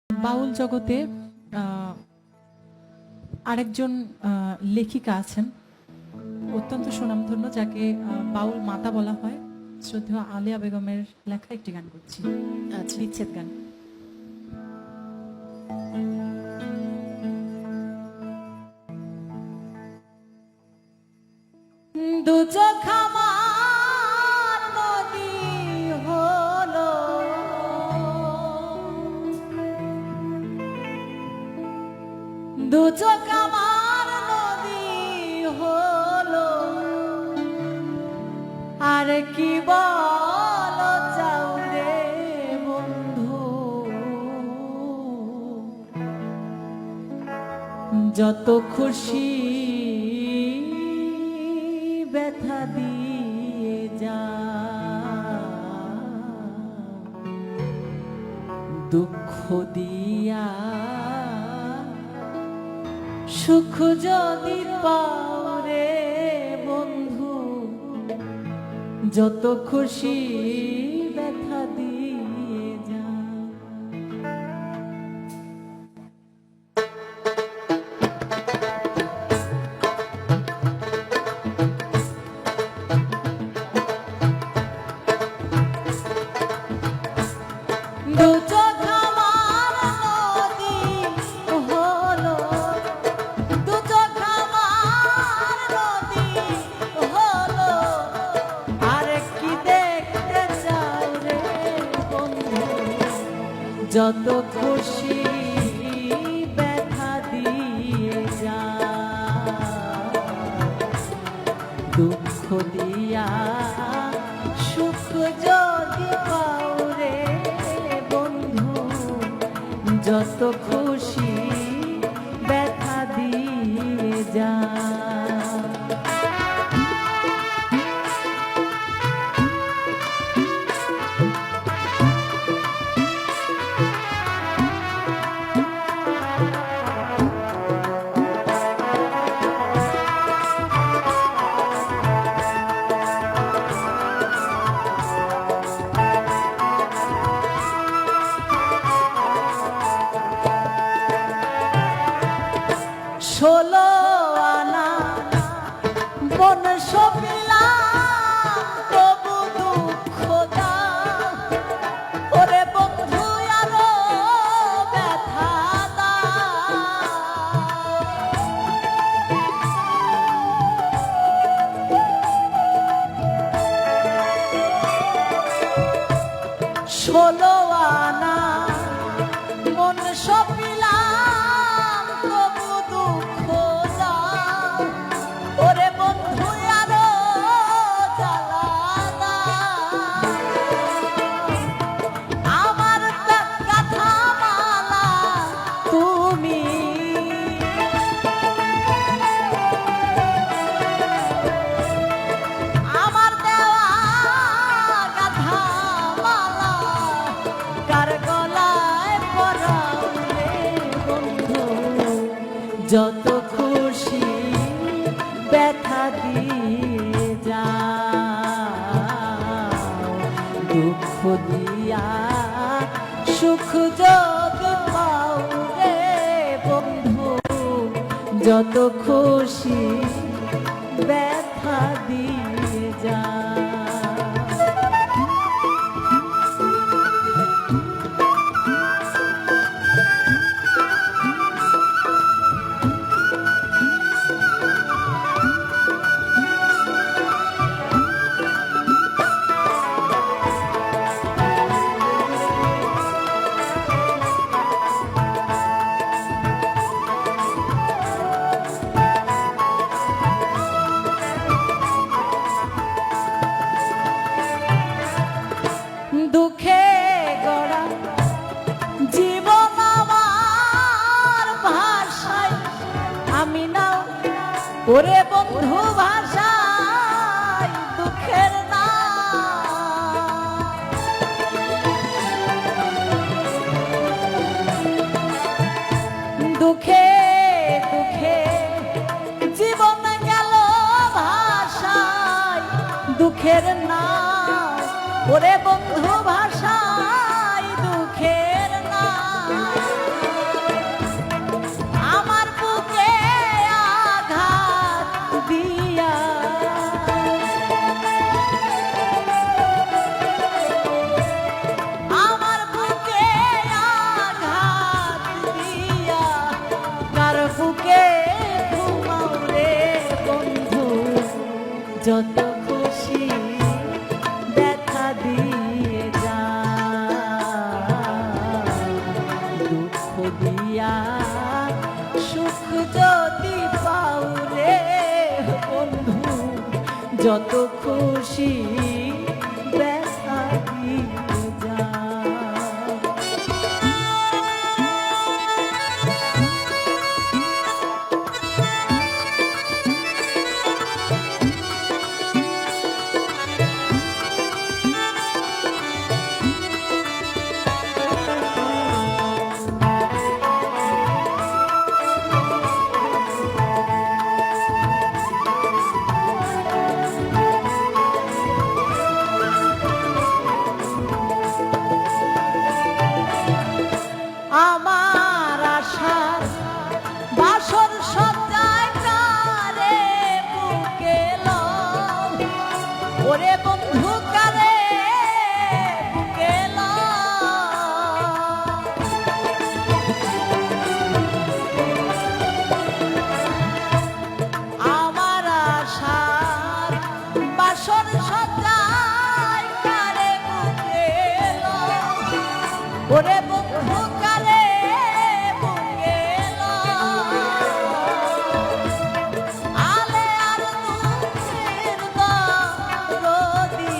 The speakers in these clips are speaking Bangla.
বাউল জগতে আরেকজন লেখিকা আছেন অত্যন্ত সুনামধন্য, যাকে বাউল মাতা বলা হয়। শ্রদ্ধেয় আলিয়া বেগমের লেখা একটি গান করছি, বিচ্ছেদ গান। দু চোখ আমার নদী হলো, দু চোখ আমার নদী হলো, আর কি বল চাও রে বন্ধু, যত খুশি ব্যথা দিয়ে যা, দুঃখ দিয়া সুখ যদি পাও রে বন্ধু, যত খুশি ব্যথা দিয়ে যা। দু চোখ আমার নদী হলো, দু চোখ আমার নদী হলো, আর কি দেখতে চাও রে বন্ধু, যত খুশি ব্যথা দিয়ে যা, দুঃখ দিয়া সুখ যদি পাও রে বন্ধু, যত খুশি ব্যথা দিয়ে যা। ষোলো আনা বন সপিলাম, তবু দুঃখ দাও ওরে বন্ধু, আরো ব্যথা দাও। ষোলো আনা মন সপিলাম, তবু দুঃখ দাও ওরে বন্ধু, আরো জ্বালা দাও। আমার কথা মালা তুমি, আমার দেওয়া গাথা মালা কার গলায় পরাও রে বন্ধু, যত খুশি ব্যথা দিয়ে যা, দুঃখ দিয়া সুখ যদি পাও রে বন্ধু, যত খুশি ব্যথা দিয়ে যা। দুঃখে গড়া জীবন আমার ভাষায় আমি না ওরে বন্ধু, ভাষায় দুঃখের না। দুঃখে দুঃখে জীবন গেল ভাষায় দুঃখের না ওরে বন্ধু, ভাষায় দুঃখের না। যত খুশি ব্যথা দিয়ে যা, দুঃখ দিয়া সুখ যদি পাও রে বন্ধু, যত খুশি ব্যথা দিয়ে যা। আমার আশার বাসর সজ্জায় কারে বুকে লও, ওরে বন্ধু কারে বুকে লও। আমার আশার বাসর সজ্জায় কারে বুকে লও, ওরে বন্ধু কারে বুকে লও। আলে আর দুঃখের দরদি,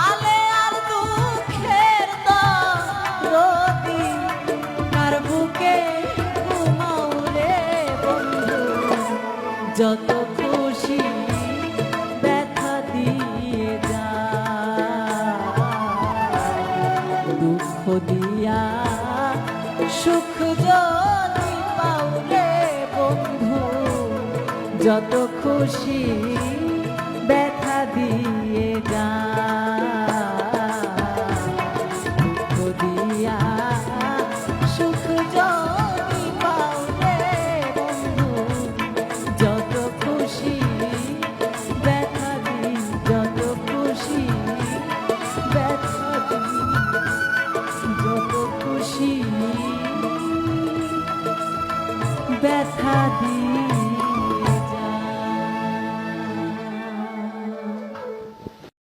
আলে আর দুঃখের দরদি, কার বুকে ঘুমাও রে বন্ধু, যত খুশি ব্যথা দিয়ে যা, দুঃখ দিয়া সুখ যদি পাও রে বন্ধু, যত খুশি